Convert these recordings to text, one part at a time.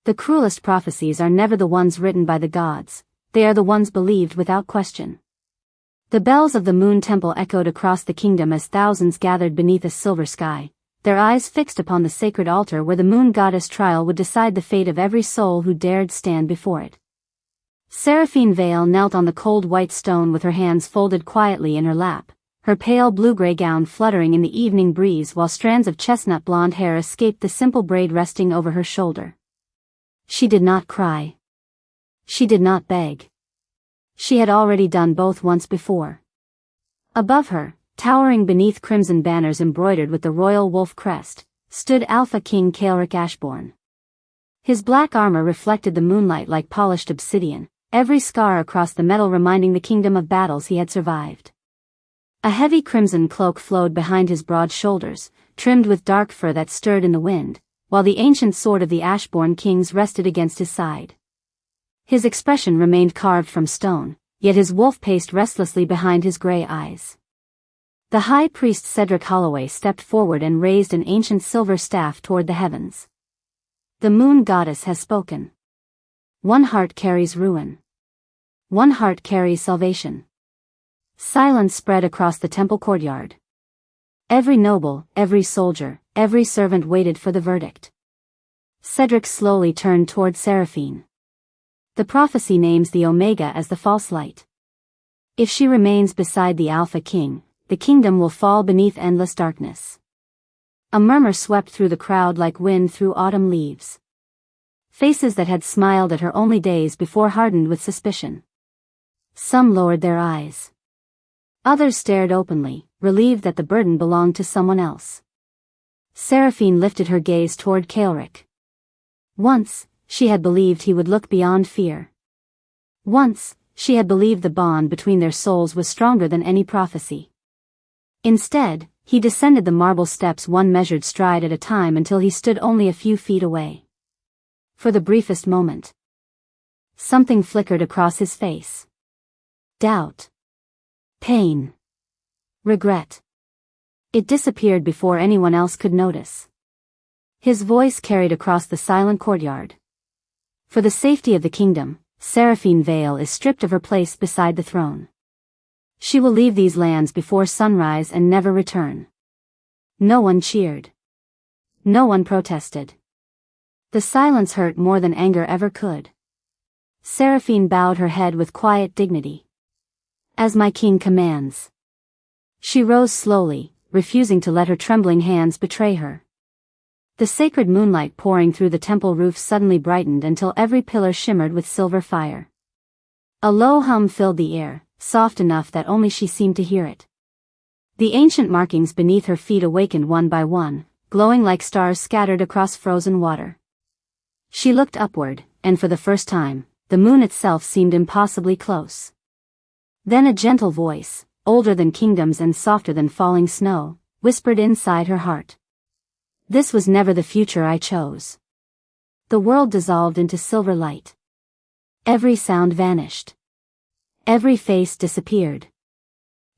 The cruelest prophecies are never the ones written by the gods, they are the ones believed without question. The bells of the moon temple echoed across the kingdom as thousands gathered beneath a silver sky, their eyes fixed upon the sacred altar where the moon goddess trial would decide the fate of every soul who dared stand before it. Seraphine Vale knelt on the cold white stone with her hands folded quietly in her lap, her pale blue-gray gown fluttering in the evening breeze while strands of chestnut blonde hair escaped the simple braid resting over her shoulder. She did not cry. She did not beg. She had already done both once before. Above her, towering beneath crimson banners embroidered with the royal wolf crest, stood Alpha King Caelric Ashbourne. His black armor reflected the moonlight like polished obsidian, every scar across the metal reminding the kingdom of battles he had survived. A heavy crimson cloak flowed behind his broad shoulders, trimmed with dark fur that stirred in the wind, while the ancient sword of the Ashbourne kings rested against his side. His expression remained carved from stone, yet his wolf paced restlessly behind his gray eyes. The high priest Cedric Holloway stepped forward and raised an ancient silver staff toward the heavens. The moon goddess has spoken. One heart carries ruin. One heart carries salvation. Silence spread across the temple courtyard. Every noble, every soldier, every servant waited for the verdict. Cedric slowly turned toward Seraphine. The prophecy names the Omega as the false light. If she remains beside the Alpha King, the kingdom will fall beneath endless darkness. A murmur swept through the crowd like wind through autumn leaves. Faces that had smiled at her only days before hardened with suspicion. Some lowered their eyes. Others stared openly, relieved that the burden belonged to someone else. Seraphine lifted her gaze toward Caelric. Once, she had believed he would look beyond fear. Once, she had believed the bond between their souls was stronger than any prophecy. Instead, he descended the marble steps one measured stride at a time until he stood only a few feet away. For the briefest moment, something flickered across his face. Doubt. Pain. Regret. It disappeared before anyone else could notice. His voice carried across the silent courtyard. For the safety of the kingdom, Seraphine Vale is stripped of her place beside the throne. She will leave these lands before sunrise and never return. No one cheered. No one protested. The silence hurt more than anger ever could. Seraphine bowed her head with quiet dignity. As my king commands. She rose slowly, refusing to let her trembling hands betray her. The sacred moonlight pouring through the temple roof suddenly brightened until every pillar shimmered with silver fire. A low hum filled the air, soft enough that only she seemed to hear it. The ancient markings beneath her feet awakened one by one, glowing like stars scattered across frozen water. She looked upward, and for the first time, the moon itself seemed impossibly close. Then a gentle voice, older than kingdoms and softer than falling snow, whispered inside her heart. This was never the future I chose. The world dissolved into silver light. Every sound vanished. Every face disappeared.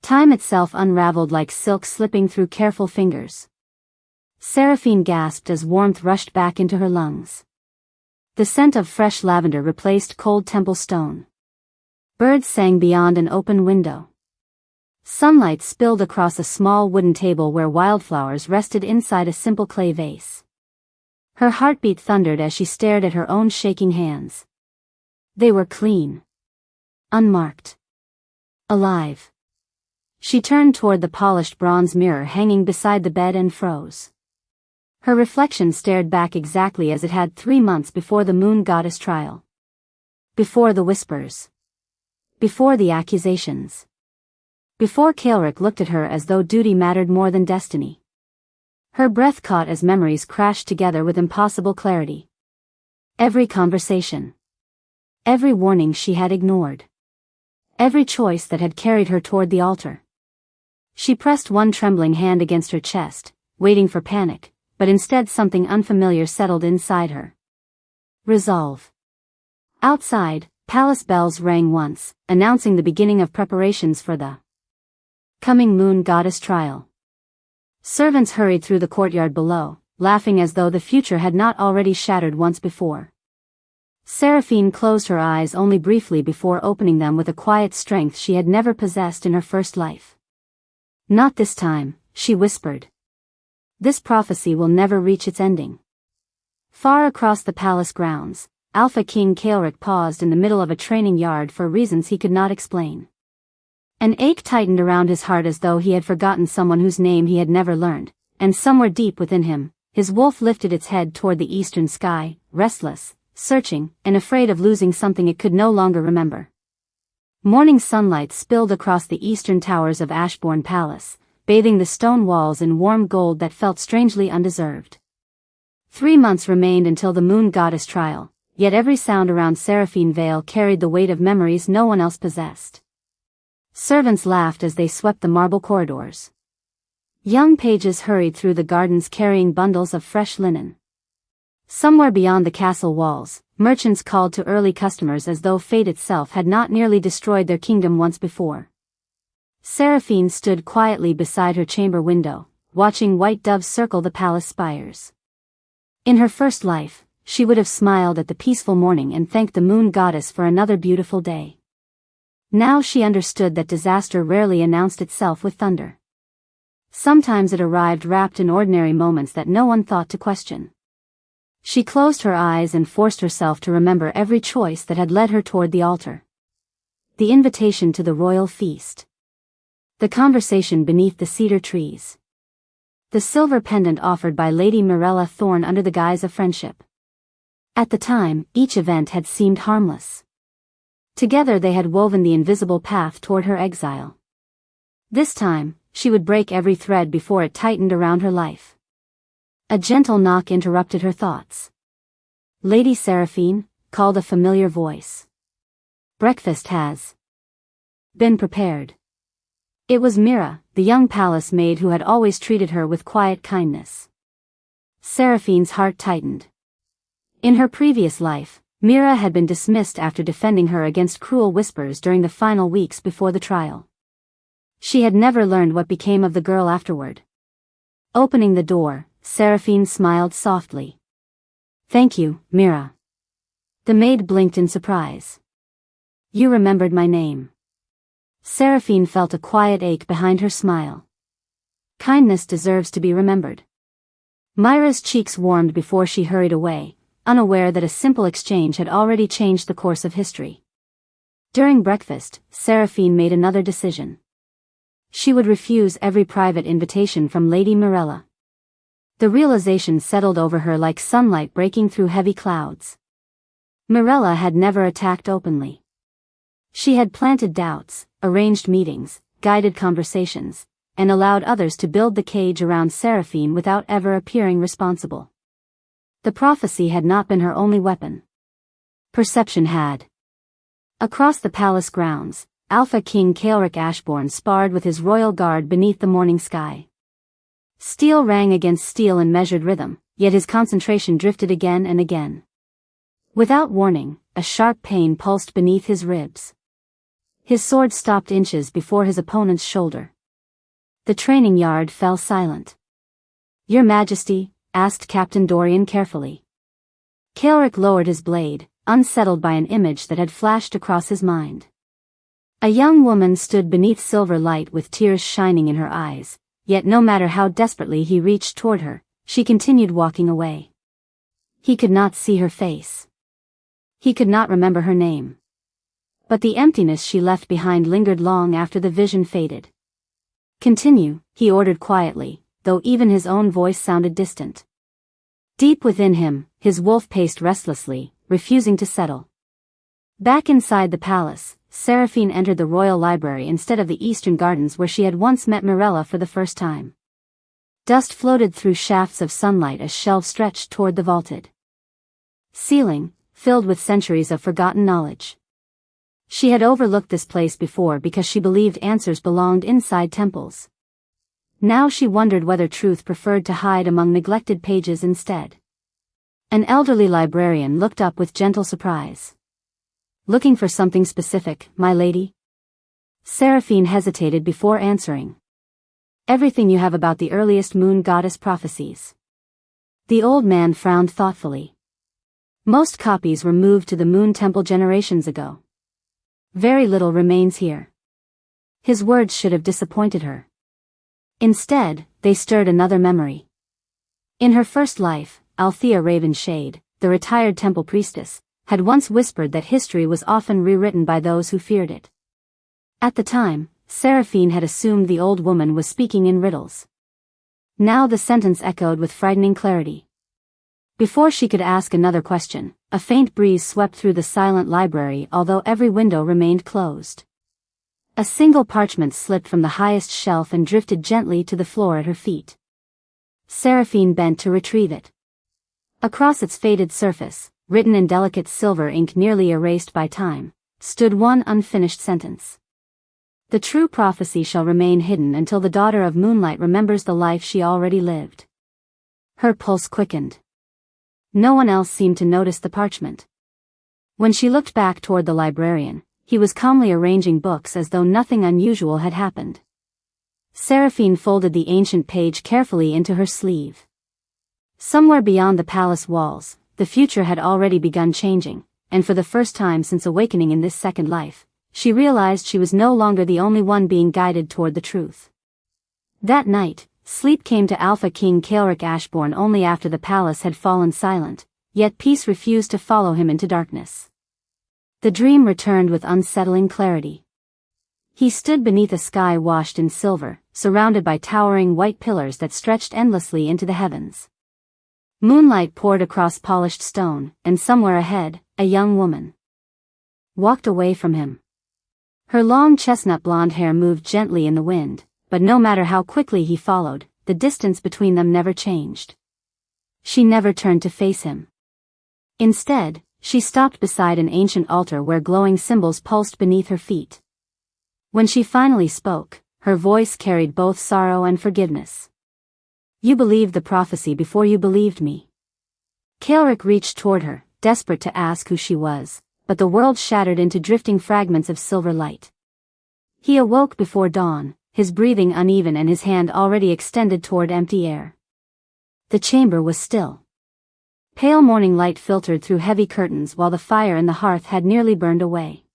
Time itself unraveled like silk slipping through careful fingers. Seraphine gasped as warmth rushed back into her lungs. The scent of fresh lavender replaced cold temple stone. Birds sang beyond an open window. Sunlight spilled across a small wooden table where wildflowers rested inside a simple clay vase. Her heartbeat thundered as she stared at her own shaking hands. They were clean. Unmarked. Alive. She turned toward the polished bronze mirror hanging beside the bed and froze. Her reflection stared back exactly as it had 3 months before the moon goddess trial. Before the whispers. Before the accusations. Before Caelric looked at her as though duty mattered more than destiny. Her breath caught as memories crashed together with impossible clarity. Every conversation. Every warning she had ignored. Every choice that had carried her toward the altar. She pressed one trembling hand against her chest, waiting for panic, but instead something unfamiliar settled inside her. Resolve. Outside, palace bells rang once, announcing the beginning of preparations for the coming moon goddess trial. Servants hurried through the courtyard below, laughing as though the future had not already shattered once before. Seraphine closed her eyes only briefly before opening them with a quiet strength she had never possessed in her first life. "Not this time," she whispered. "This prophecy will never reach its ending." Far across the palace grounds, Alpha King Kael'ric paused in the middle of a training yard for reasons he could not explain. An ache tightened around his heart as though he had forgotten someone whose name he had never learned, and somewhere deep within him, his wolf lifted its head toward the eastern sky, restless, searching, and afraid of losing something it could no longer remember. Morning sunlight spilled across the eastern towers of Ashbourne Palace, bathing the stone walls in warm gold that felt strangely undeserved. 3 months remained until the moon goddess trial, yet every sound around Seraphine Vale carried the weight of memories no one else possessed. Servants laughed as they swept the marble corridors. Young pages hurried through the gardens carrying bundles of fresh linen. Somewhere beyond the castle walls, merchants called to early customers as though fate itself had not nearly destroyed their kingdom once before. Seraphine stood quietly beside her chamber window, watching white doves circle the palace spires. In her first life, she would have smiled at the peaceful morning and thanked the moon goddess for another beautiful day. Now she understood that disaster rarely announced itself with thunder. Sometimes it arrived wrapped in ordinary moments that no one thought to question. She closed her eyes and forced herself to remember every choice that had led her toward the altar. The invitation to the royal feast. The conversation beneath the cedar trees. The silver pendant offered by Lady Mirella Thorne under the guise of friendship. At the time, each event had seemed harmless. Together they had woven the invisible path toward her exile. This time, she would break every thread before it tightened around her life. A gentle knock interrupted her thoughts. "Lady Seraphine," called a familiar voice. "Breakfast has been prepared." It was Mira, the young palace maid who had always treated her with quiet kindness. Seraphine's heart tightened. In her previous life, Mira had been dismissed after defending her against cruel whispers during the final weeks before the trial. She had never learned what became of the girl afterward. Opening the door, Seraphine smiled softly. "Thank you, Mira." The maid blinked in surprise. "You remembered my name." Seraphine felt a quiet ache behind her smile. Kindness deserves to be remembered. Myra's cheeks warmed before she hurried away, unaware that a simple exchange had already changed the course of history. During breakfast, Seraphine made another decision. She would refuse every private invitation from Lady Mirella. The realization settled over her like sunlight breaking through heavy clouds. Mirella had never attacked openly. She had planted doubts, arranged meetings, guided conversations, and allowed others to build the cage around Seraphine without ever appearing responsible. The prophecy had not been her only weapon. Perception had. Across the palace grounds, Alpha King Kael'ric Ashbourne sparred with his royal guard beneath the morning sky. Steel rang against steel in measured rhythm, yet his concentration drifted again and again. Without warning, a sharp pain pulsed beneath his ribs. His sword stopped inches before his opponent's shoulder. The training yard fell silent. "Your Majesty?" asked Captain Dorian carefully. Kael'ric lowered his blade, unsettled by an image that had flashed across his mind. A young woman stood beneath silver light with tears shining in her eyes, yet no matter how desperately he reached toward her, she continued walking away. He could not see her face. He could not remember her name. But the emptiness she left behind lingered long after the vision faded. "Continue," he ordered quietly, though even his own voice sounded distant. Deep within him, his wolf paced restlessly, refusing to settle. Back inside the palace, Seraphine entered the royal library instead of the eastern gardens where she had once met Mirella for the first time. Dust floated through shafts of sunlight as shelves stretched toward the vaulted ceiling, filled with centuries of forgotten knowledge. She had overlooked this place before because she believed answers belonged inside temples. Now she wondered whether truth preferred to hide among neglected pages instead. An elderly librarian looked up with gentle surprise. "Looking for something specific, my lady?" Seraphine hesitated before answering. "Everything you have about the earliest moon goddess prophecies." The old man frowned thoughtfully. Most copies were moved to the Moon Temple generations ago. Very little remains here. His words should have disappointed her. Instead, they stirred another memory. In her first life, Althea Ravenshade, the retired temple priestess, had once whispered that history was often rewritten by those who feared it. At the time, Seraphine had assumed the old woman was speaking in riddles. Now the sentence echoed with frightening clarity. Before she could ask another question, a faint breeze swept through the silent library although every window remained closed. A single parchment slipped from the highest shelf and drifted gently to the floor at her feet. Seraphine bent to retrieve it. Across its faded surface, written in delicate silver ink nearly erased by time, stood one unfinished sentence. The true prophecy shall remain hidden until the daughter of moonlight remembers the life she already lived. Her pulse quickened. No one else seemed to notice the parchment. When she looked back toward the librarian, he was calmly arranging books as though nothing unusual had happened. Seraphine folded the ancient page carefully into her sleeve. Somewhere beyond the palace walls, the future had already begun changing, and for the first time since awakening in this second life, she realized she was no longer the only one being guided toward the truth. That night, sleep came to Alpha King Caelric Ashbourne only after the palace had fallen silent, yet peace refused to follow him into darkness. The dream returned with unsettling clarity. He stood beneath a sky washed in silver, surrounded by towering white pillars that stretched endlessly into the heavens. Moonlight poured across polished stone, and somewhere ahead, a young woman walked away from him. Her long chestnut blonde hair moved gently in the wind, but no matter how quickly he followed, the distance between them never changed. She never turned to face him. Instead, she stopped beside an ancient altar where glowing symbols pulsed beneath her feet. When she finally spoke, her voice carried both sorrow and forgiveness. You believed the prophecy before you believed me. Caelric reached toward her, desperate to ask who she was, but the world shattered into drifting fragments of silver light. He awoke before dawn, his breathing uneven and his hand already extended toward empty air. The chamber was still. Pale morning light filtered through heavy curtains while the fire in the hearth had nearly burned away.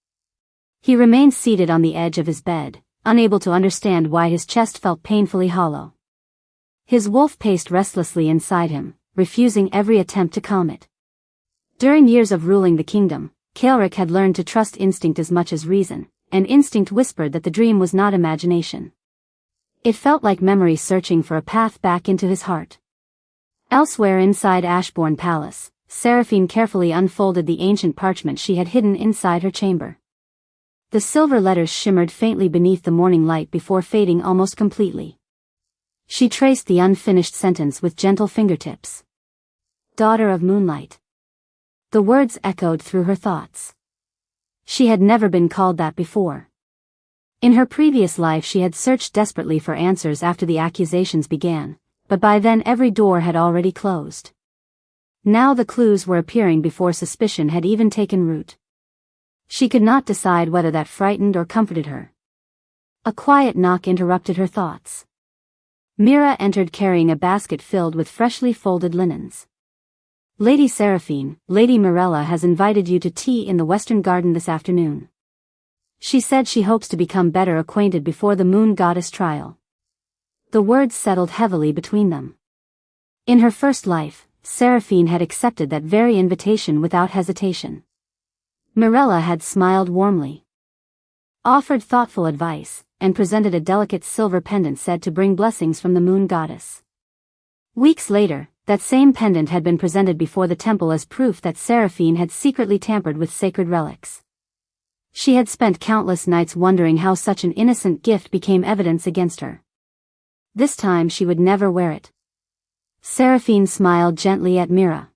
He remained seated on the edge of his bed, unable to understand why his chest felt painfully hollow. His wolf paced restlessly inside him, refusing every attempt to calm it. During years of ruling the kingdom, Caelric had learned to trust instinct as much as reason, and instinct whispered that the dream was not imagination. It felt like memory searching for a path back into his heart. Elsewhere inside Ashbourne Palace, Seraphine carefully unfolded the ancient parchment she had hidden inside her chamber. The silver letters shimmered faintly beneath the morning light before fading almost completely. She traced the unfinished sentence with gentle fingertips. Daughter of moonlight. The words echoed through her thoughts. She had never been called that before. In her previous life she had searched desperately for answers after the accusations began, but by then every door had already closed. Now the clues were appearing before suspicion had even taken root. She could not decide whether that frightened or comforted her. A quiet knock interrupted her thoughts. Mira entered carrying a basket filled with freshly folded linens. Lady Seraphine, Lady Mirella has invited you to tea in the Western Garden this afternoon. She said she hopes to become better acquainted before the Moon Goddess trial. The words settled heavily between them. In her first life, Seraphine had accepted that very invitation without hesitation. Mirella had smiled warmly, offered thoughtful advice, and presented a delicate silver pendant said to bring blessings from the Moon Goddess. Weeks later, that same pendant had been presented before the temple as proof that Seraphine had secretly tampered with sacred relics. She had spent countless nights wondering how such an innocent gift became evidence against her. This time she would never wear it. Seraphine smiled gently at Mira.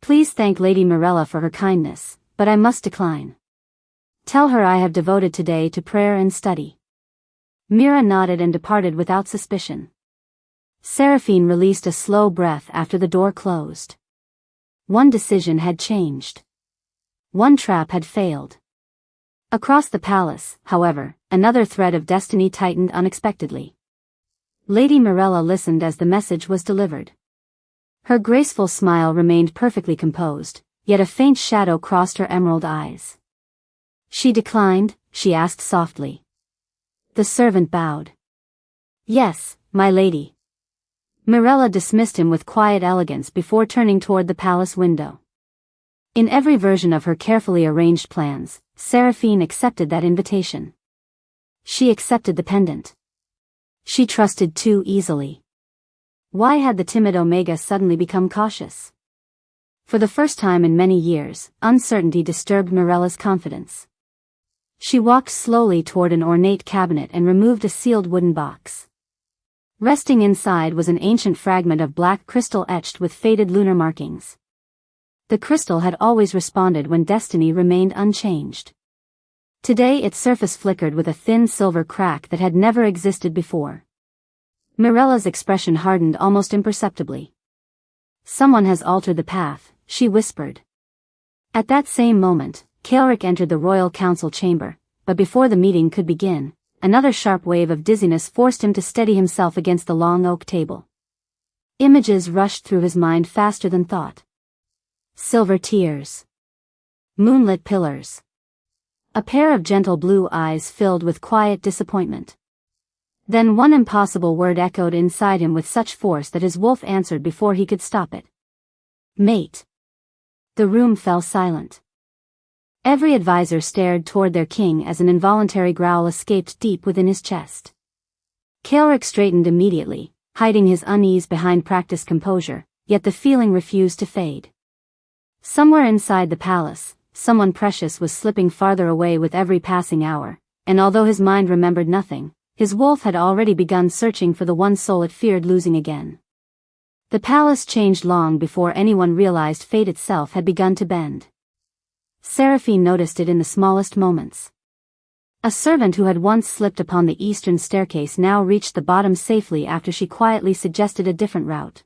Please thank Lady Mirella for her kindness, but I must decline. Tell her I have devoted today to prayer and study. Mira nodded and departed without suspicion. Seraphine released a slow breath after the door closed. One decision had changed. One trap had failed. Across the palace, however, another thread of destiny tightened unexpectedly. Lady Mirella listened as the message was delivered. Her graceful smile remained perfectly composed, yet a faint shadow crossed her emerald eyes. "She declined?" she asked softly. The servant bowed. "Yes, my lady." Mirella dismissed him with quiet elegance before turning toward the palace window. In every version of her carefully arranged plans, Seraphine accepted that invitation. She accepted the pendant. She trusted too easily. Why had the timid Omega suddenly become cautious? For the first time in many years, uncertainty disturbed Mirella's confidence. She walked slowly toward an ornate cabinet and removed a sealed wooden box. Resting inside was an ancient fragment of black crystal etched with faded lunar markings. The crystal had always responded when destiny remained unchanged. Today its surface flickered with a thin silver crack that had never existed before. Mirella's expression hardened almost imperceptibly. "Someone has altered the path," she whispered. At that same moment, Kaelric entered the royal council chamber, but before the meeting could begin, another sharp wave of dizziness forced him to steady himself against the long oak table. Images rushed through his mind faster than thought. Silver tears. Moonlit pillars. A pair of gentle blue eyes filled with quiet disappointment. Then one impossible word echoed inside him with such force that his wolf answered before he could stop it. "Mate." The room fell silent. Every advisor stared toward their king as an involuntary growl escaped deep within his chest. Kaelric straightened immediately, hiding his unease behind practiced composure, yet the feeling refused to fade. Somewhere inside the palace, someone precious was slipping farther away with every passing hour, and although his mind remembered nothing, his wolf had already begun searching for the one soul it feared losing again. The palace changed long before anyone realized fate itself had begun to bend. Seraphine noticed it in the smallest moments. A servant who had once slipped upon the eastern staircase now reached the bottom safely after she quietly suggested a different route.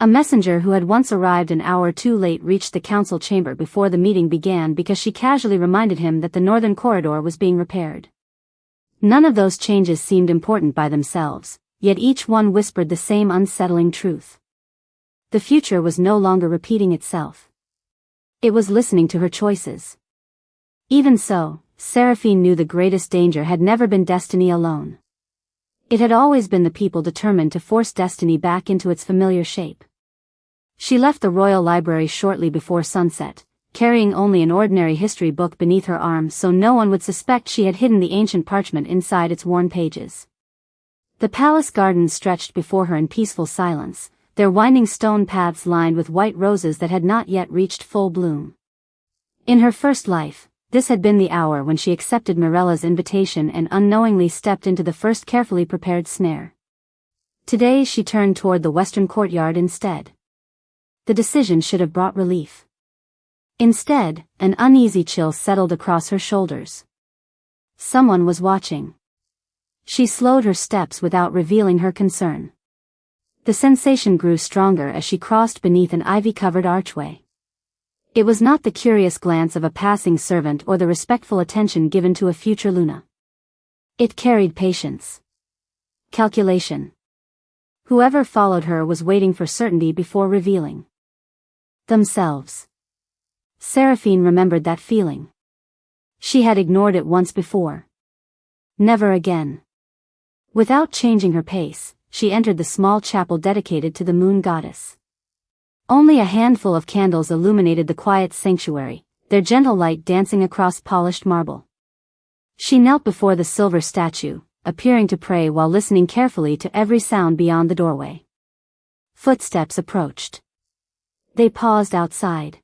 A messenger who had once arrived an hour too late reached the council chamber before the meeting began because she casually reminded him that the northern corridor was being repaired. None of those changes seemed important by themselves, yet each one whispered the same unsettling truth. The future was no longer repeating itself. It was listening to her choices. Even so, Seraphine knew the greatest danger had never been destiny alone. It had always been the people determined to force destiny back into its familiar shape. She left the royal library shortly before sunset, carrying only an ordinary history book beneath her arm so no one would suspect she had hidden the ancient parchment inside its worn pages. The palace gardens stretched before her in peaceful silence, their winding stone paths lined with white roses that had not yet reached full bloom. In her first life, this had been the hour when she accepted Mirella's invitation and unknowingly stepped into the first carefully prepared snare. Today she turned toward the western courtyard instead. The decision should have brought relief. Instead, an uneasy chill settled across her shoulders. Someone was watching. She slowed her steps without revealing her concern. The sensation grew stronger as she crossed beneath an ivy-covered archway. It was not the curious glance of a passing servant or the respectful attention given to a future Luna. It carried patience. Calculation. Whoever followed her was waiting for certainty before revealing themselves. Seraphine remembered that feeling. She had ignored it once before. Never again. Without changing her pace, she entered the small chapel dedicated to the moon goddess. Only a handful of candles illuminated the quiet sanctuary, their gentle light dancing across polished marble. She knelt before the silver statue, appearing to pray while listening carefully to every sound beyond the doorway. Footsteps approached. They paused outside.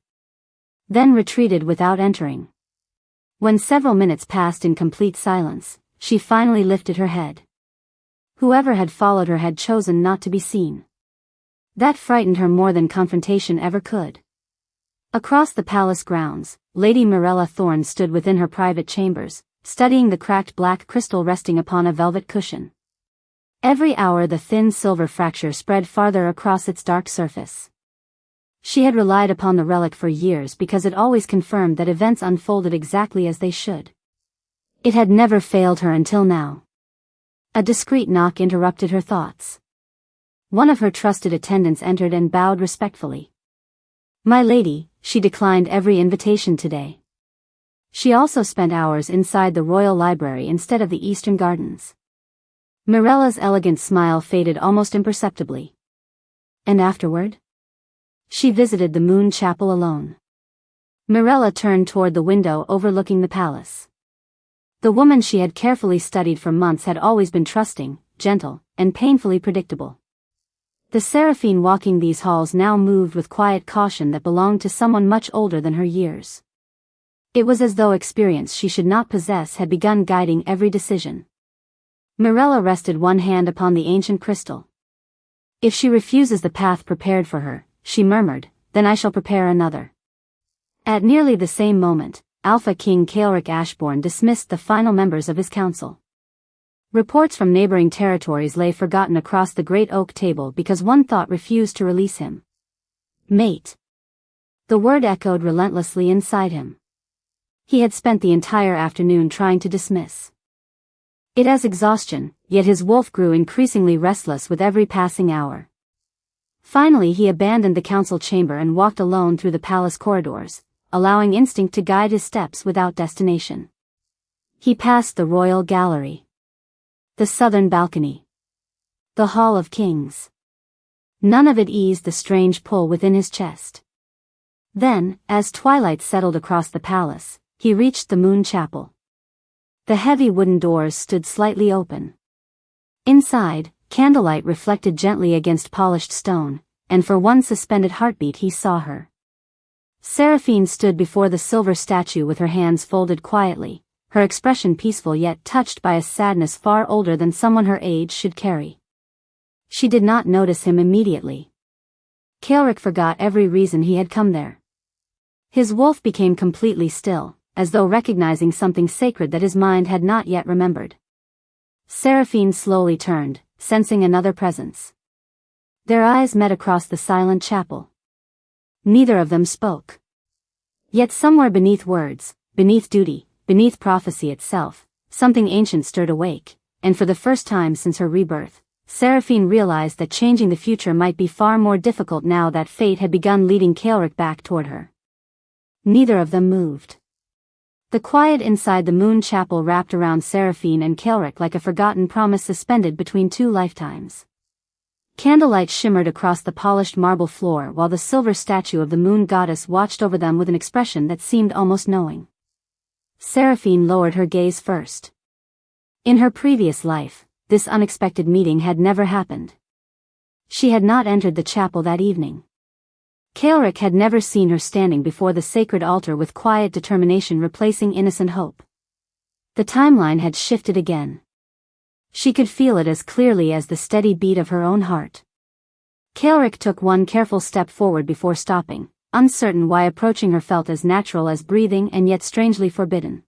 Then retreated without entering. When several minutes passed in complete silence, she finally lifted her head. Whoever had followed her had chosen not to be seen. That frightened her more than confrontation ever could. Across the palace grounds, Lady Mirella Thorne stood within her private chambers, studying the cracked black crystal resting upon a velvet cushion. Every hour the thin silver fracture spread farther across its dark surface. She had relied upon the relic for years because it always confirmed that events unfolded exactly as they should. It had never failed her until now. A discreet knock interrupted her thoughts. One of her trusted attendants entered and bowed respectfully. My lady, she declined every invitation today. She also spent hours inside the royal library instead of the Eastern Gardens. Mirella's elegant smile faded almost imperceptibly. And afterward? She visited the Moon Chapel alone. Mirella turned toward the window overlooking the palace. The woman she had carefully studied for months had always been trusting, gentle, and painfully predictable. The seraphine walking these halls now moved with quiet caution that belonged to someone much older than her years. It was as though experience she should not possess had begun guiding every decision. Mirella rested one hand upon the ancient crystal. If she refuses the path prepared for her, she murmured, then I shall prepare another. At nearly the same moment, Alpha King Caelric Ashbourne dismissed the final members of his council. Reports from neighboring territories lay forgotten across the great oak table because one thought refused to release him. Mate. The word echoed relentlessly inside him. He had spent the entire afternoon trying to dismiss it as exhaustion, yet his wolf grew increasingly restless with every passing hour. Finally he abandoned the council chamber and walked alone through the palace corridors, allowing instinct to guide his steps without destination. He passed the royal gallery, the southern balcony, the hall of kings. None of it eased the strange pull within his chest. Then, as twilight settled across the palace, he reached the Moon Chapel. The heavy wooden doors stood slightly open. Inside, candlelight reflected gently against polished stone, and for one suspended heartbeat he saw her. Seraphine stood before the silver statue with her hands folded quietly, her expression peaceful yet touched by a sadness far older than someone her age should carry. She did not notice him immediately. Caelric forgot every reason he had come there. His wolf became completely still, as though recognizing something sacred that his mind had not yet remembered. Seraphine slowly turned, sensing another presence. Their eyes met across the silent chapel. Neither of them spoke. Yet somewhere beneath words, beneath duty, beneath prophecy itself, something ancient stirred awake, and for the first time since her rebirth, Seraphine realized that changing the future might be far more difficult now that fate had begun leading Caelric back toward her. Neither of them moved. The quiet inside the Moon Chapel wrapped around Seraphine and Caelric like a forgotten promise suspended between two lifetimes. Candlelight shimmered across the polished marble floor while the silver statue of the moon goddess watched over them with an expression that seemed almost knowing. Seraphine lowered her gaze first. In her previous life, this unexpected meeting had never happened. She had not entered the chapel that evening. Caelric had never seen her standing before the sacred altar with quiet determination replacing innocent hope. The timeline had shifted again. She could feel it as clearly as the steady beat of her own heart. Caelric took one careful step forward before stopping, uncertain why approaching her felt as natural as breathing and yet strangely forbidden.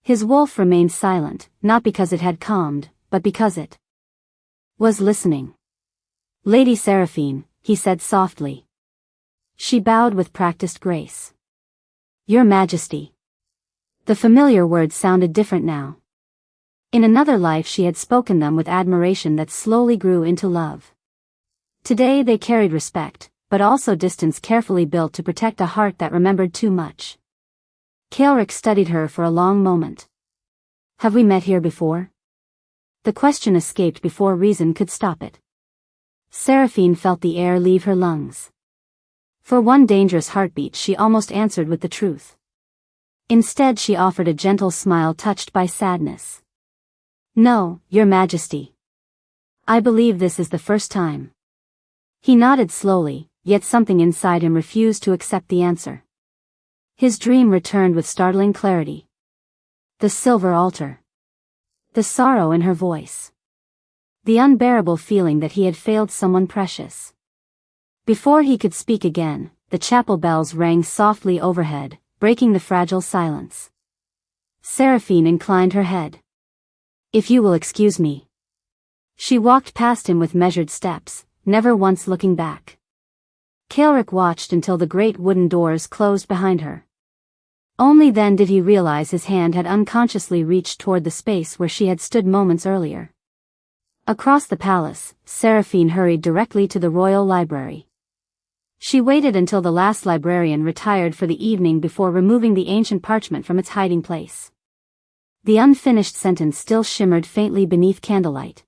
His wolf remained silent, not because it had calmed, but because it was listening. Lady Seraphine, he said softly. She bowed with practiced grace. Your Majesty. The familiar words sounded different now. In another life she had spoken them with admiration that slowly grew into love. Today they carried respect, but also distance carefully built to protect a heart that remembered too much. Caelric studied her for a long moment. Have we met here before? The question escaped before reason could stop it. Seraphine felt the air leave her lungs. For one dangerous heartbeat she almost answered with the truth. Instead she offered a gentle smile touched by sadness. No, Your Majesty. I believe this is the first time. He nodded slowly, yet something inside him refused to accept the answer. His dream returned with startling clarity. The silver altar. The sorrow in her voice. The unbearable feeling that he had failed someone precious. Before he could speak again, the chapel bells rang softly overhead, breaking the fragile silence. Seraphine inclined her head. If you will excuse me. She walked past him with measured steps, never once looking back. Caelric watched until the great wooden doors closed behind her. Only then did he realize his hand had unconsciously reached toward the space where she had stood moments earlier. Across the palace, Seraphine hurried directly to the royal library. She waited until the last librarian retired for the evening before removing the ancient parchment from its hiding place. The unfinished sentence still shimmered faintly beneath candlelight.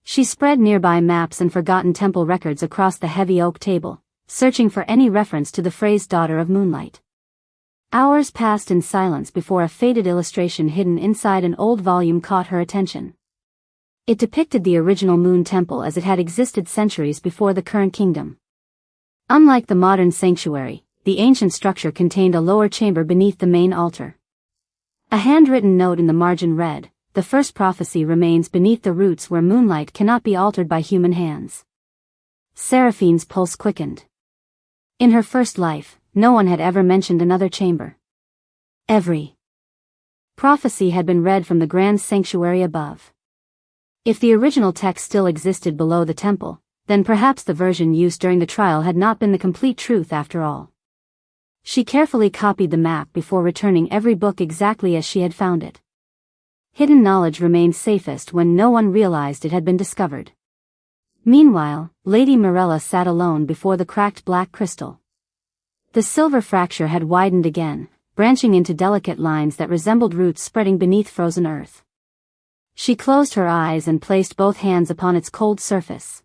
She spread nearby maps and forgotten temple records across the heavy oak table, searching for any reference to the phrase daughter of moonlight. Hours passed in silence before a faded illustration hidden inside an old volume caught her attention. It depicted the original moon temple as it had existed centuries before the current kingdom. Unlike the modern sanctuary, the ancient structure contained a lower chamber beneath the main altar. A handwritten note in the margin read, "The first prophecy remains beneath the roots where moonlight cannot be altered by human hands." Seraphine's pulse quickened. In her first life, no one had ever mentioned another chamber. Every prophecy had been read from the grand sanctuary above. If the original text still existed below the temple, then perhaps the version used during the trial had not been the complete truth after all. She carefully copied the map before returning every book exactly as she had found it. Hidden knowledge remained safest when no one realized it had been discovered. Meanwhile, Lady Mirella sat alone before the cracked black crystal. The silver fracture had widened again, branching into delicate lines that resembled roots spreading beneath frozen earth. She closed her eyes and placed both hands upon its cold surface.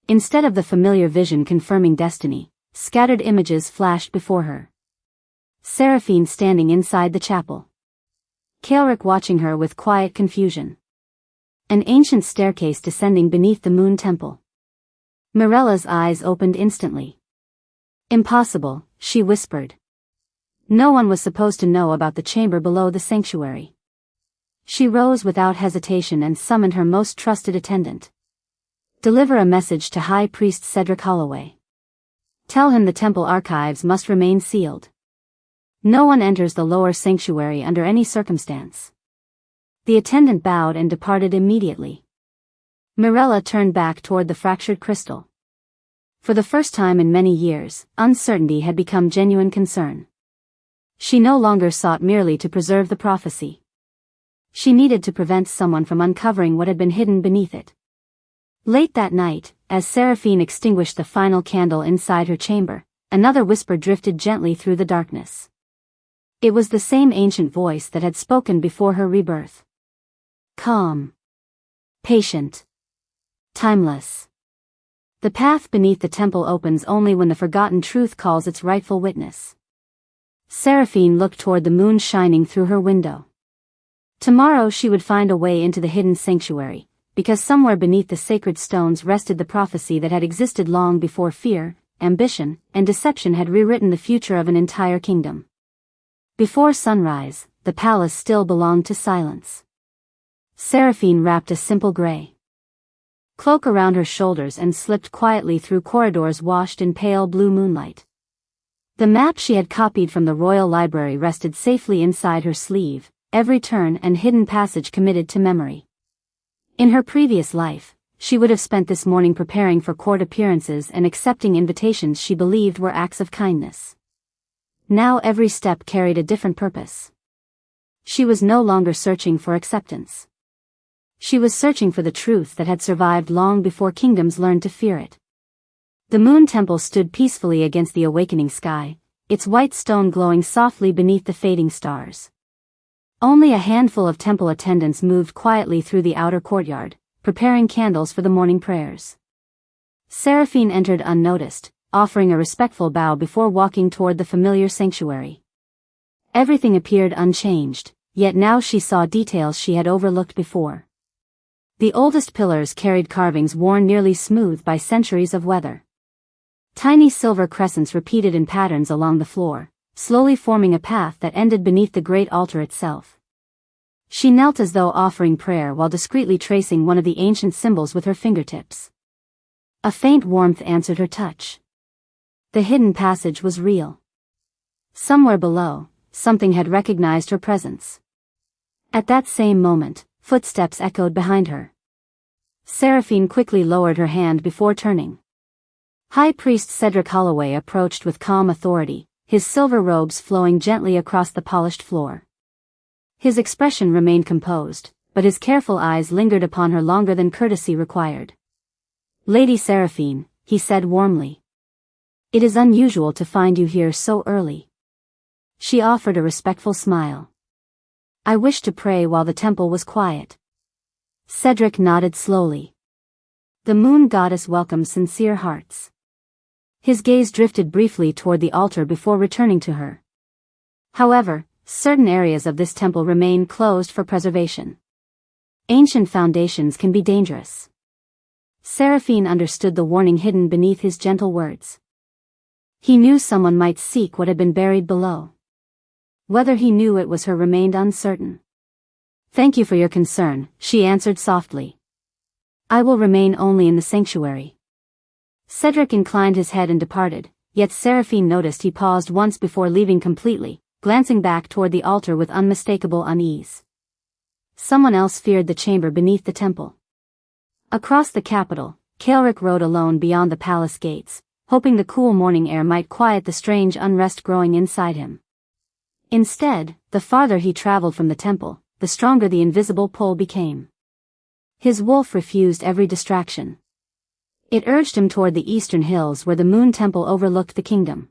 Instead of the familiar vision confirming destiny, scattered images flashed before her. Seraphine standing inside the chapel. Kaelric watching her with quiet confusion. An ancient staircase descending beneath the moon temple. Mirella's eyes opened instantly. "Impossible," she whispered. No one was supposed to know about the chamber below the sanctuary. She rose without hesitation and summoned her most trusted attendant. "Deliver a message to High Priest Cedric Holloway. Tell him the temple archives must remain sealed. No one enters the lower sanctuary under any circumstance." The attendant bowed and departed immediately. Mirella turned back toward the fractured crystal. For the first time in many years, uncertainty had become genuine concern. She no longer sought merely to preserve the prophecy. She needed to prevent someone from uncovering what had been hidden beneath it. Late that night, as Seraphine extinguished the final candle inside her chamber, another whisper drifted gently through the darkness. It was the same ancient voice that had spoken before her rebirth. Calm. Patient. Timeless. The path beneath the temple opens only when the forgotten truth calls its rightful witness. Seraphine looked toward the moon shining through her window. Tomorrow she would find a way into the hidden sanctuary, because somewhere beneath the sacred stones rested the prophecy that had existed long before fear, ambition, and deception had rewritten the future of an entire kingdom. Before sunrise, the palace still belonged to silence. Seraphine wrapped a simple gray cloak around her shoulders and slipped quietly through corridors washed in pale blue moonlight. The map she had copied from the royal library rested safely inside her sleeve, every turn and hidden passage committed to memory. In her previous life, she would have spent this morning preparing for court appearances and accepting invitations she believed were acts of kindness. Now every step carried a different purpose. She was no longer searching for acceptance. She was searching for the truth that had survived long before kingdoms learned to fear it. The moon temple stood peacefully against the awakening sky, its white stone glowing softly beneath the fading stars. Only a handful of temple attendants moved quietly through the outer courtyard, preparing candles for the morning prayers. Seraphine entered unnoticed, offering a respectful bow before walking toward the familiar sanctuary. Everything appeared unchanged, yet now she saw details she had overlooked before. The oldest pillars carried carvings worn nearly smooth by centuries of weather. Tiny silver crescents repeated in patterns along the floor, slowly forming a path that ended beneath the great altar itself. She knelt as though offering prayer while discreetly tracing one of the ancient symbols with her fingertips. A faint warmth answered her touch. The hidden passage was real. Somewhere below, something had recognized her presence. At that same moment, footsteps echoed behind her. Seraphine quickly lowered her hand before turning. High Priest Cedric Holloway approached with calm authority, his silver robes flowing gently across the polished floor. His expression remained composed, but his careful eyes lingered upon her longer than courtesy required. "Lady Seraphine," he said warmly. It is unusual to find you here so early. She offered a respectful smile. I wished to pray while the temple was quiet. Cedric nodded slowly. The moon goddess welcomes sincere hearts. His gaze drifted briefly toward the altar before returning to her. However, certain areas of this temple remain closed for preservation. Ancient foundations can be dangerous. Seraphine understood the warning hidden beneath his gentle words. He knew someone might seek what had been buried below. Whether he knew it was her remained uncertain. Thank you for your concern, she answered softly. I will remain only in the sanctuary. Cedric inclined his head and departed, yet Seraphine noticed he paused once before leaving completely, glancing back toward the altar with unmistakable unease. Someone else feared the chamber beneath the temple. Across the capital, Kaelric rode alone beyond the palace gates, hoping the cool morning air might quiet the strange unrest growing inside him. Instead, the farther he traveled from the temple, the stronger the invisible pull became. His wolf refused every distraction. It urged him toward the eastern hills where the moon temple overlooked the kingdom.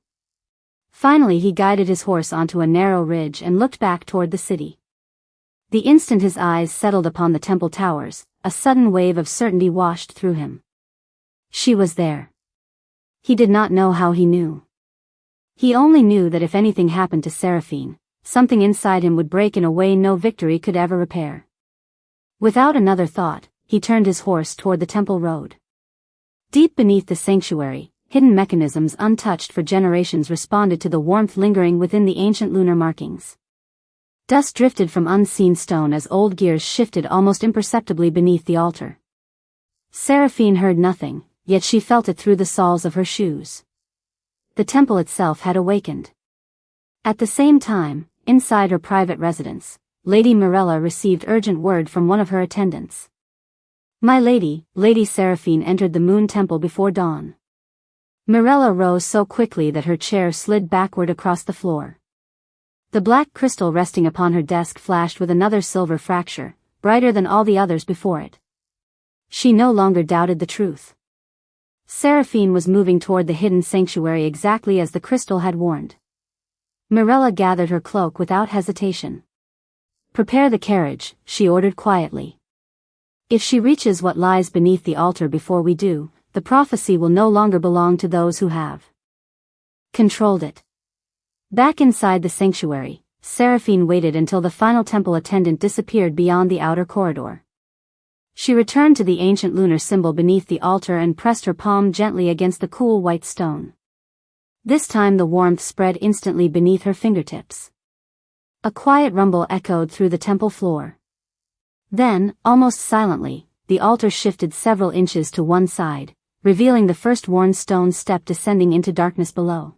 Finally he guided his horse onto a narrow ridge and looked back toward the city. The instant his eyes settled upon the temple towers, a sudden wave of certainty washed through him. She was there. He did not know how he knew. He only knew that if anything happened to Seraphine, something inside him would break in a way no victory could ever repair. Without another thought, he turned his horse toward the temple road. Deep beneath the sanctuary, hidden mechanisms untouched for generations responded to the warmth lingering within the ancient lunar markings. Dust drifted from unseen stone as old gears shifted almost imperceptibly beneath the altar. Seraphine heard nothing, yet she felt it through the soles of her shoes. The temple itself had awakened. At the same time, inside her private residence, Lady Mirella received urgent word from one of her attendants. My lady, Lady Seraphine entered the moon temple before dawn. Mirella rose so quickly that her chair slid backward across the floor. The black crystal resting upon her desk flashed with another silver fracture, brighter than all the others before it. She no longer doubted the truth. Seraphine was moving toward the hidden sanctuary exactly as the crystal had warned. Mirella gathered her cloak without hesitation. Prepare the carriage, she ordered quietly. If she reaches what lies beneath the altar before we do, the prophecy will no longer belong to those who have controlled it. Back inside the sanctuary, Seraphine waited until the final temple attendant disappeared beyond the outer corridor. She returned to the ancient lunar symbol beneath the altar and pressed her palm gently against the cool white stone. This time the warmth spread instantly beneath her fingertips. A quiet rumble echoed through the temple floor. Then, almost silently, the altar shifted several inches to one side, revealing the first worn stone step descending into darkness below.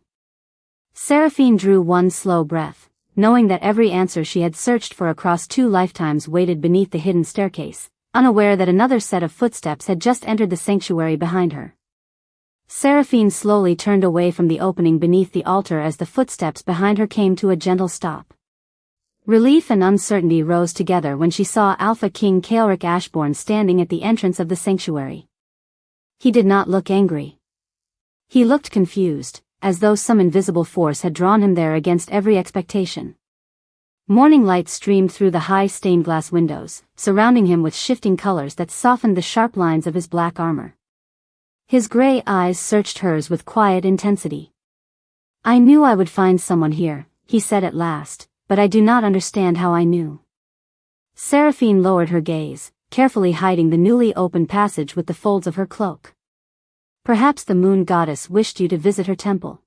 Seraphine drew one slow breath, knowing that every answer she had searched for across 2 lifetimes waited beneath the hidden staircase, unaware that another set of footsteps had just entered the sanctuary behind her. Seraphine slowly turned away from the opening beneath the altar as the footsteps behind her came to a gentle stop. Relief and uncertainty rose together when she saw Alpha King Kaelric Ashbourne standing at the entrance of the sanctuary. He did not look angry. He looked confused, as though some invisible force had drawn him there against every expectation. Morning light streamed through the high stained glass windows, surrounding him with shifting colors that softened the sharp lines of his black armor. His gray eyes searched hers with quiet intensity. I knew I would find someone here, he said at last, but I do not understand how I knew. Seraphine lowered her gaze, carefully hiding the newly opened passage with the folds of her cloak. Perhaps the moon goddess wished you to visit her temple.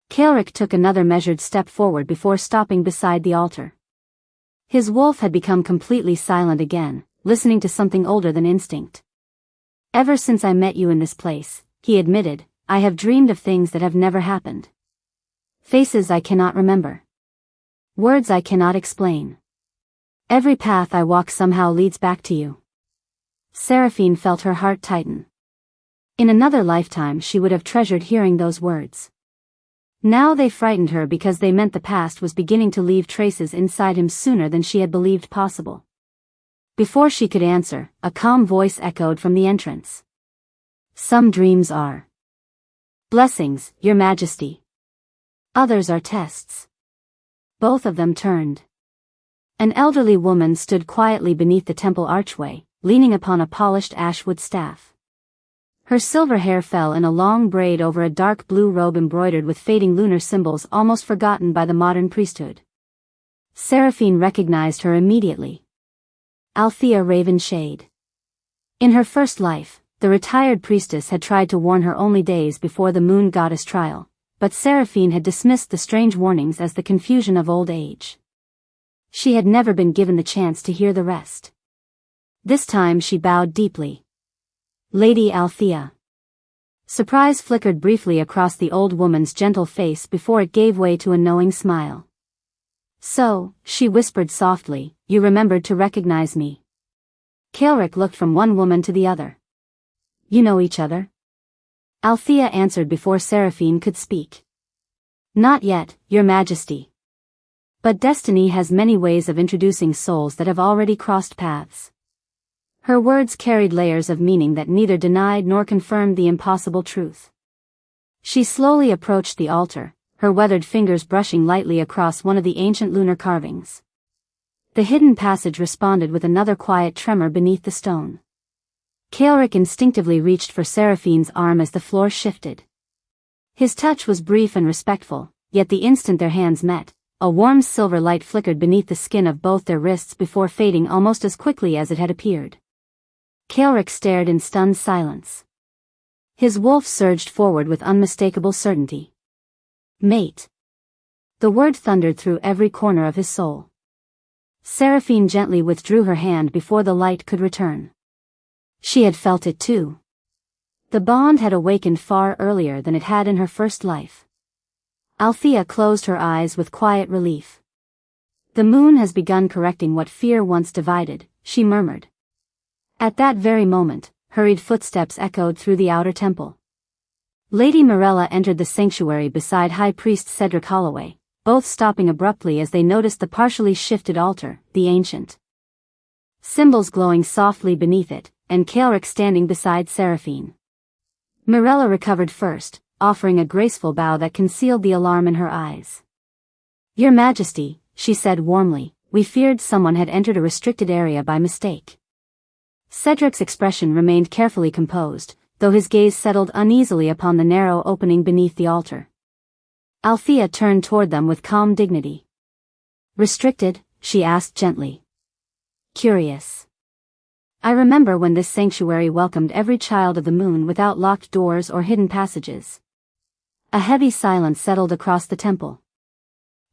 Kaelric took another measured step forward before stopping beside the altar. His wolf had become completely silent again, listening to something older than instinct. Ever since I met you in this place, he admitted, I have dreamed of things that have never happened. Faces I cannot remember. Words I cannot explain. Every path I walk somehow leads back to you. Seraphine felt her heart tighten. In another lifetime she would have treasured hearing those words. Now they frightened her because they meant the past was beginning to leave traces inside him sooner than she had believed possible. Before she could answer, a calm voice echoed from the entrance. Some dreams are Blessings, Your Majesty. Others are tests. Both of them turned. An elderly woman stood quietly beneath the temple archway, leaning upon a polished ashwood staff. Her silver hair fell in a long braid over a dark blue robe embroidered with fading lunar symbols almost forgotten by the modern priesthood. Seraphine recognized her immediately. Althea Ravenshade. In her first life, the retired priestess had tried to warn her only days before the moon goddess trial, but Seraphine had dismissed the strange warnings as the confusion of old age. She had never been given the chance to hear the rest. This time she bowed deeply. Lady Althea. Surprise flickered briefly across the old woman's gentle face before it gave way to a knowing smile. So, she whispered softly, you remembered to recognize me. Kaelric looked from one woman to the other. You know each other? Althea answered before Seraphine could speak. Not yet, Your Majesty. But destiny has many ways of introducing souls that have already crossed paths. Her words carried layers of meaning that neither denied nor confirmed the impossible truth. She slowly approached the altar, her weathered fingers brushing lightly across one of the ancient lunar carvings. The hidden passage responded with another quiet tremor beneath the stone. Kaelric instinctively reached for Seraphine's arm as the floor shifted. His touch was brief and respectful, yet the instant their hands met, a warm silver light flickered beneath the skin of both their wrists before fading almost as quickly as it had appeared. Kaelric stared in stunned silence. His wolf surged forward with unmistakable certainty. Mate. The word thundered through every corner of his soul. Seraphine gently withdrew her hand before the light could return. She had felt it too. The bond had awakened far earlier than it had in her first life. Althea closed her eyes with quiet relief. The moon has begun correcting what fear once divided, she murmured. At that very moment, hurried footsteps echoed through the outer temple. Lady Morella entered the sanctuary beside High Priest Cedric Holloway, both stopping abruptly as they noticed the partially shifted altar, the ancient symbols glowing softly beneath it, and Kaelric standing beside Seraphine. Morella recovered first, offering a graceful bow that concealed the alarm in her eyes. Your Majesty, she said warmly, we feared someone had entered a restricted area by mistake. Cedric's expression remained carefully composed, though his gaze settled uneasily upon the narrow opening beneath the altar. Althea turned toward them with calm dignity. Restricted? She asked gently. Curious. I remember when this sanctuary welcomed every child of the moon without locked doors or hidden passages. A heavy silence settled across the temple.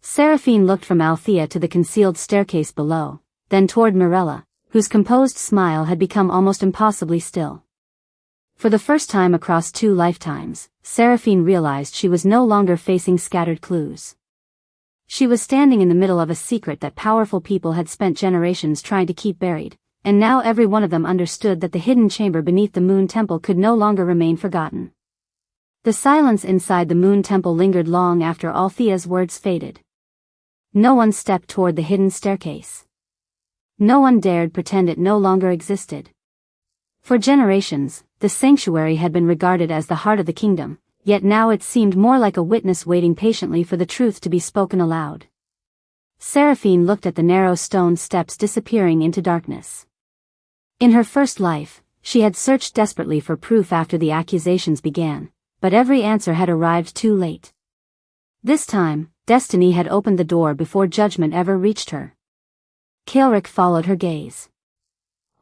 Seraphine looked from Althea to the concealed staircase below, then toward Morella, whose composed smile had become almost impossibly still. For the first time across 2 lifetimes, Seraphine realized she was no longer facing scattered clues. She was standing in the middle of a secret that powerful people had spent generations trying to keep buried, and now every one of them understood that the hidden chamber beneath the Moon Temple could no longer remain forgotten. The silence inside the Moon Temple lingered long after Althea's words faded. No one stepped toward the hidden staircase. No one dared pretend it no longer existed. For generations, the sanctuary had been regarded as the heart of the kingdom, yet now it seemed more like a witness waiting patiently for the truth to be spoken aloud. Seraphine looked at the narrow stone steps disappearing into darkness. In her first life, she had searched desperately for proof after the accusations began, but every answer had arrived too late. This time, destiny had opened the door before judgment ever reached her. Kaelric followed her gaze.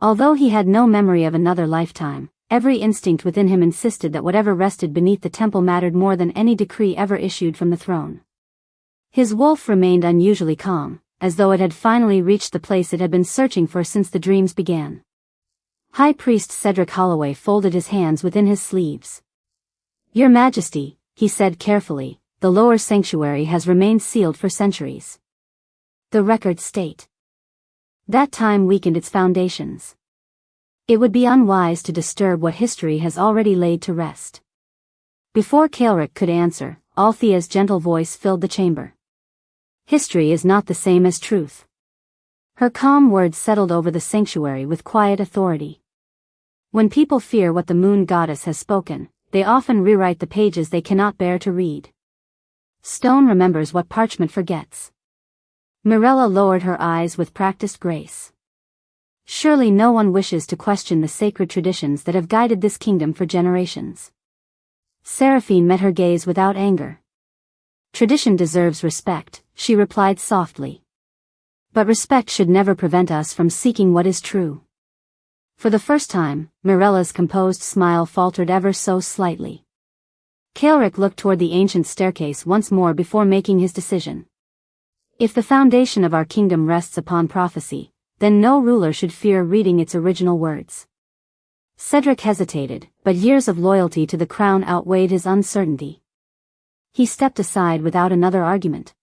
Although he had no memory of another lifetime, every instinct within him insisted that whatever rested beneath the temple mattered more than any decree ever issued from the throne. His wolf remained unusually calm, as though it had finally reached the place it had been searching for since the dreams began. High Priest Cedric Holloway folded his hands within his sleeves. Your Majesty, he said carefully, the lower sanctuary has remained sealed for centuries. The records state. That time weakened its foundations. It would be unwise to disturb what history has already laid to rest. Before Kaelric could answer, Althea's gentle voice filled the chamber. History is not the same as truth. Her calm words settled over the sanctuary with quiet authority. When people fear what the moon goddess has spoken, they often rewrite the pages they cannot bear to read. Stone remembers what parchment forgets. Mirella lowered her eyes with practiced grace. Surely no one wishes to question the sacred traditions that have guided this kingdom for generations. Seraphine met her gaze without anger. Tradition deserves respect, she replied softly. But respect should never prevent us from seeking what is true. For the first time, Mirella's composed smile faltered ever so slightly. Kaelric looked toward the ancient staircase once more before making his decision. If the foundation of our kingdom rests upon prophecy, then no ruler should fear reading its original words. Cedric hesitated, but years of loyalty to the crown outweighed his uncertainty. He stepped aside without another argument.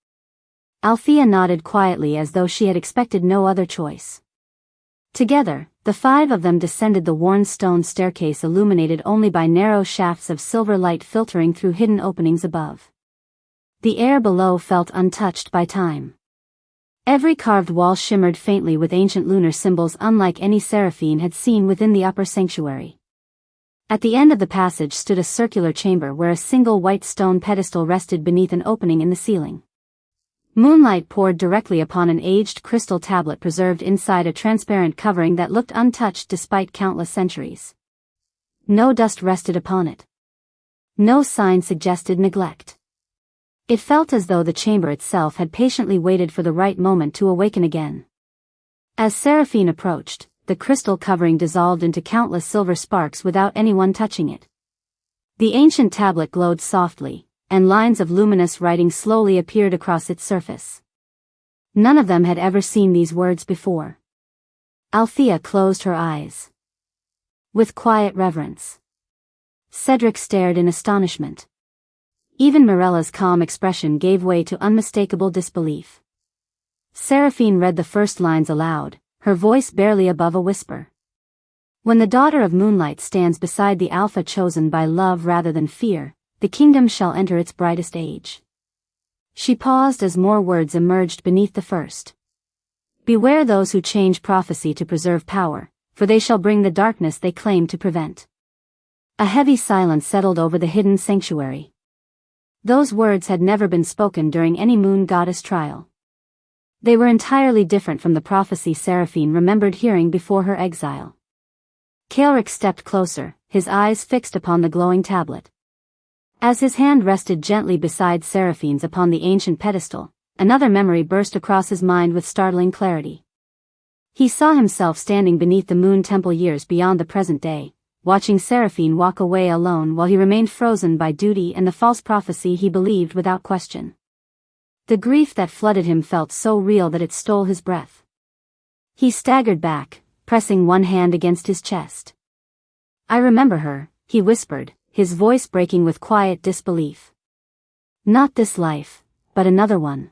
Althea nodded quietly as though she had expected no other choice. Together, the five of them descended the worn stone staircase illuminated only by narrow shafts of silver light filtering through hidden openings above. The air below felt untouched by time. Every carved wall shimmered faintly with ancient lunar symbols unlike any Seraphine had seen within the upper sanctuary. At the end of the passage stood a circular chamber where a single white stone pedestal rested beneath an opening in the ceiling. Moonlight poured directly upon an aged crystal tablet preserved inside a transparent covering that looked untouched despite countless centuries. No dust rested upon it. No sign suggested neglect. It felt as though the chamber itself had patiently waited for the right moment to awaken again. As Seraphine approached, the crystal covering dissolved into countless silver sparks without anyone touching it. The ancient tablet glowed softly, and lines of luminous writing slowly appeared across its surface. None of them had ever seen these words before. Althea closed her eyes. With quiet reverence. Cedric stared in astonishment. Even Mirella's calm expression gave way to unmistakable disbelief. Seraphine read the first lines aloud, her voice barely above a whisper. When the daughter of moonlight stands beside the Alpha chosen by love rather than fear, the kingdom shall enter its brightest age. She paused as more words emerged beneath the first. Beware those who change prophecy to preserve power, for they shall bring the darkness they claim to prevent. A heavy silence settled over the hidden sanctuary. Those words had never been spoken during any moon goddess trial. They were entirely different from the prophecy Seraphine remembered hearing before her exile. Kaelric stepped closer, his eyes fixed upon the glowing tablet. As his hand rested gently beside Seraphine's upon the ancient pedestal, another memory burst across his mind with startling clarity. He saw himself standing beneath the moon temple years beyond the present day, watching Seraphine walk away alone while he remained frozen by duty and the false prophecy he believed without question. The grief that flooded him felt so real that it stole his breath. He staggered back, pressing one hand against his chest. "I remember her," he whispered, his voice breaking with quiet disbelief. "Not this life, but another one."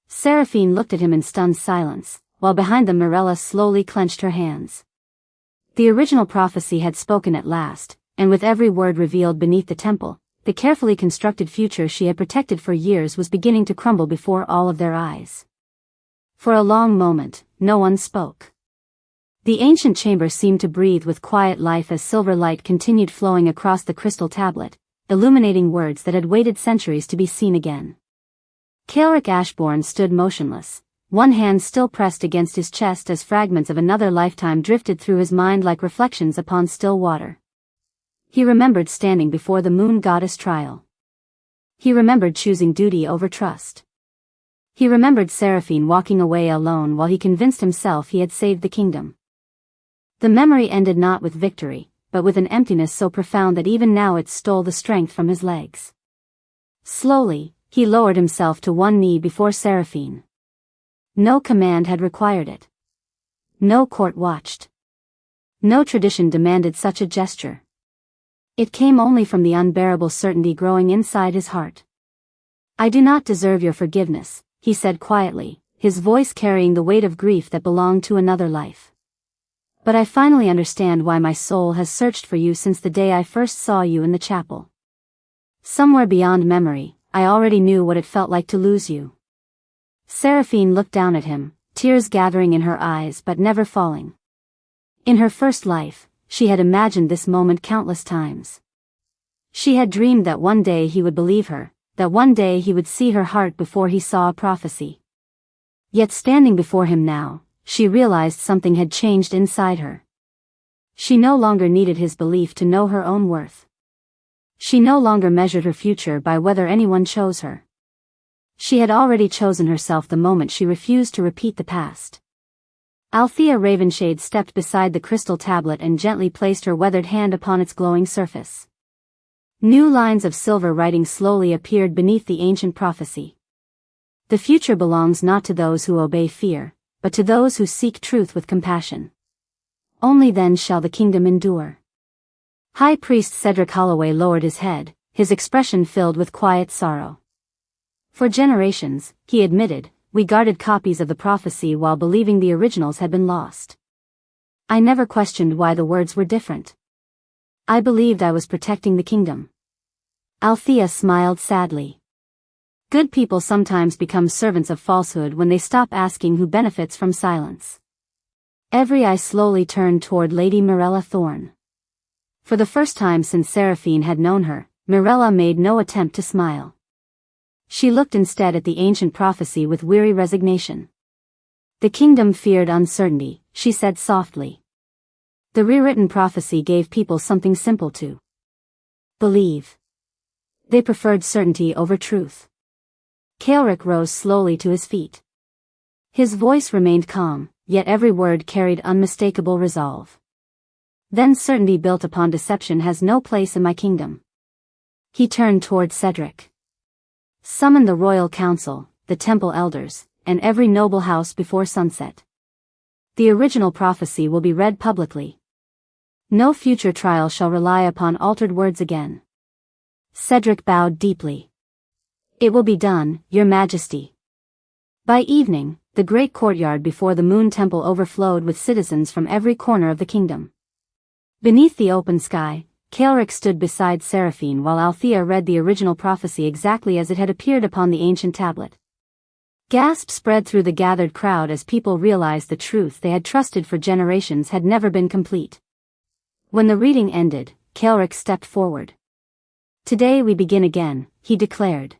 Seraphine looked at him in stunned silence, while behind them Mirella slowly clenched her hands. The original prophecy had spoken at last, and with every word revealed beneath the temple, the carefully constructed future she had protected for years was beginning to crumble before all of their eyes. For a long moment, no one spoke. The ancient chamber seemed to breathe with quiet life as silver light continued flowing across the crystal tablet, illuminating words that had waited centuries to be seen again. Kaelric Ashbourne stood motionless, one hand still pressed against his chest as fragments of another lifetime drifted through his mind like reflections upon still water. He remembered standing before the moon goddess trial. He remembered choosing duty over trust. He remembered Seraphine walking away alone while he convinced himself he had saved the kingdom. The memory ended not with victory, but with an emptiness so profound that even now it stole the strength from his legs. Slowly, he lowered himself to one knee before Seraphine. No command had required it. No court watched. No tradition demanded such a gesture. It came only from the unbearable certainty growing inside his heart. "I do not deserve your forgiveness," he said quietly, his voice carrying the weight of grief that belonged to another life. "But I finally understand why my soul has searched for you since the day I first saw you in the chapel. Somewhere beyond memory, I already knew what it felt like to lose you." Seraphine looked down at him, tears gathering in her eyes but never falling. In her first life, she had imagined this moment countless times. She had dreamed that one day he would believe her, that one day he would see her heart before he saw a prophecy. Yet standing before him now, she realized something had changed inside her. She no longer needed his belief to know her own worth. She no longer measured her future by whether anyone chose her. She had already chosen herself the moment she refused to repeat the past. Althea Ravenshade stepped beside the crystal tablet and gently placed her weathered hand upon its glowing surface. New lines of silver writing slowly appeared beneath the ancient prophecy. The future belongs not to those who obey fear, but to those who seek truth with compassion. Only then shall the kingdom endure. High Priest Cedric Holloway lowered his head, his expression filled with quiet sorrow. For generations, he admitted, we guarded copies of the prophecy while believing the originals had been lost. I never questioned why the words were different. I believed I was protecting the kingdom. Althea smiled sadly. Good people sometimes become servants of falsehood when they stop asking who benefits from silence. Every eye slowly turned toward Lady Mirella Thorne. For the first time since Seraphine had known her, Mirella made no attempt to smile. She looked instead at the ancient prophecy with weary resignation. The kingdom feared uncertainty, she said softly. The rewritten prophecy gave people something simple to believe. They preferred certainty over truth. Kaelric rose slowly to his feet. His voice remained calm, yet every word carried unmistakable resolve. Then certainty built upon deception has no place in my kingdom. He turned toward Cedric. Summon the royal council, the temple elders, and every noble house before sunset. The original prophecy will be read publicly. No future trial shall rely upon altered words again. Cedric bowed deeply. It will be done, Your Majesty. By evening, the great courtyard before the Moon Temple overflowed with citizens from every corner of the kingdom. Beneath the open sky, Kaelric stood beside Seraphine while Althea read the original prophecy exactly as it had appeared upon the ancient tablet. Gasps spread through the gathered crowd as people realized the truth they had trusted for generations had never been complete. When the reading ended, Kaelric stepped forward. Today we begin again, he declared.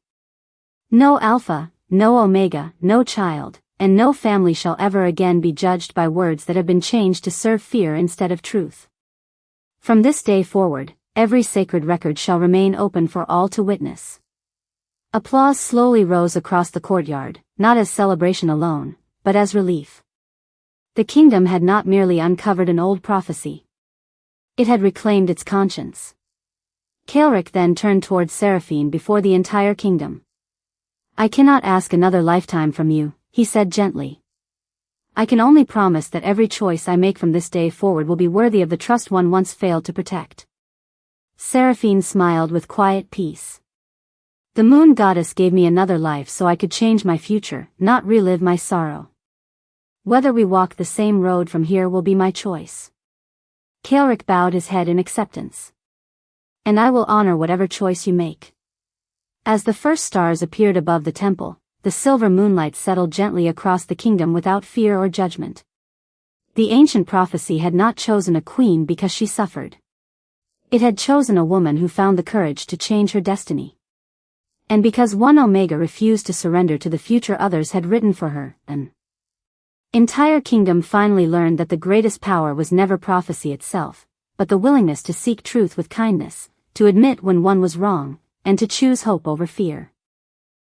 No Alpha, no Omega, no child, and no family shall ever again be judged by words that have been changed to serve fear instead of truth. From this day forward, every sacred record shall remain open for all to witness. Applause slowly rose across the courtyard, not as celebration alone, but as relief. The kingdom had not merely uncovered an old prophecy. It had reclaimed its conscience. Kaelric then turned toward Seraphine before the entire kingdom. I cannot ask another lifetime from you, he said gently. I can only promise that every choice I make from this day forward will be worthy of the trust one once failed to protect. Seraphine smiled with quiet peace. The moon goddess gave me another life so I could change my future, not relive my sorrow. Whether we walk the same road from here will be my choice. Kaelric bowed his head in acceptance. And I will honor whatever choice you make. As the first stars appeared above the temple, the silver moonlight settled gently across the kingdom without fear or judgment. The ancient prophecy had not chosen a queen because she suffered. It had chosen a woman who found the courage to change her destiny. And because one Omega refused to surrender to the future others had written for her, an entire kingdom finally learned that the greatest power was never prophecy itself, but the willingness to seek truth with kindness, to admit when one was wrong, and to choose hope over fear.